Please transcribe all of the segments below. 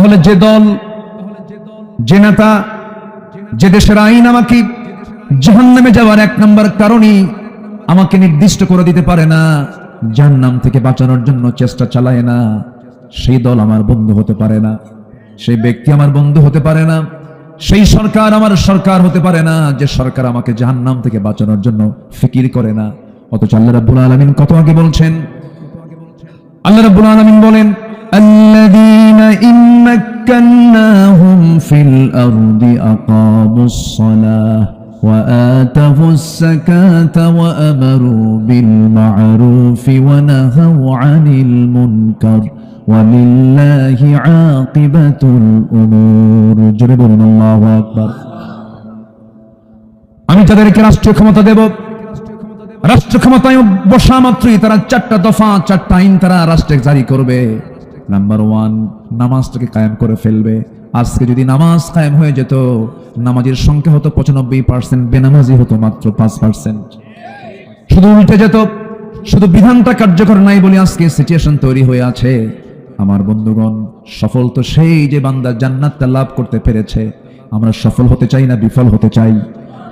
তাহলে যে দল, যে নেতা, যে দেশের আইন আমাকে জাহান্নামে যাওয়ার এক নম্বর কারণই আমাকে নির্দিষ্ট করে দিতে পারে না, জাহান্নাম থেকে বাঁচানোর জন্য চেষ্টা চালায় না, সেই দল আমার বন্ধু হতে পারে না, সেই ব্যক্তি আমার বন্ধু হতে পারে না, সেই সরকার আমার সরকার হতে পারে না যে সরকার আমাকে জাহান্নাম থেকে বাঁচানোর জন্য ফিকির করে না। অথচ আল্লাহ রাব্বুল আলামিন কত আগে বলছেন, আল্লাহ রাব্বুল আলামিন বলেন আল্লাযীনা ইম্মাক্কান্নাহুম ফিল আরদি আকামুস সালাহ ওয়া আতাফুস যাকাতা ওয়া আমারু বিল মা'রুফি ওয়া নাহাউ আনিল মুনকার ওয়ালিল্লাহি আকিবাতুল উমুর। জোরে বলুন আল্লাহু আকবার। আমি যাদেরকে রাষ্ট্রীয় ক্ষমতা দেব, রাষ্ট্র ক্ষমতায় বসা মাত্রই তারা 4টা দফা 4টা আইন তারা রাষ্ট্রে জারি করবে। নাম্বার 1, নামাজটাকে কায়েম করে ফেলবে। আজকে যদি নামাজ কায়েম হয়ে যেত, নামাজের সংখ্যা হতো 95%, বেনামাজি হতো মাত্র 5%। শুধু উল্টে যেত, শুধু বিধানটা কার্যকর নাই বলে আজকে সিচুয়েশন তৈরি হয়ে আছে। আমার বন্ধুগণ, সফল তো সেই যে বান্দা জান্নাতটা লাভ করতে পেরেছে। আমরা সফল হতে চাই না বিফল হতে চাই?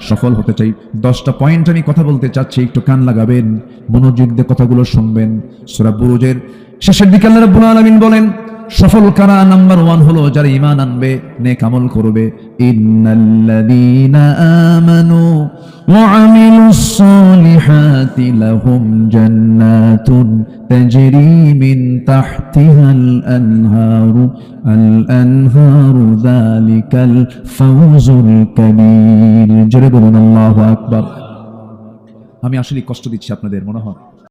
সফল হতে চাই। 10টা পয়েন্ট আমি কথা বলতে চাচ্ছি, একটু কান লাগাবেন, মনোযোগ দিয়ে কথাগুলো শুনবেন। সূরা বুরুজের শেষের দিকে আল্লাহ রাব্বুল আলামিন বলেন সফল কারা? নাম্বার 1 হলো যারা ঈমান আনবে, নেক আমল করবে। ইন্নাল্লাযীনা আমানু ওয়া আমিলুস সালিহাতি লাহুম জান্নাতুন তাজরি মিন তাহতিহাল আনহারু আল-আনহারু যালিকাল ফাওজুল কাবীর। জোরে বলুন আল্লাহু আকবার। আমি আসলে কষ্ট দিচ্ছি আপনাদের মনে হয়।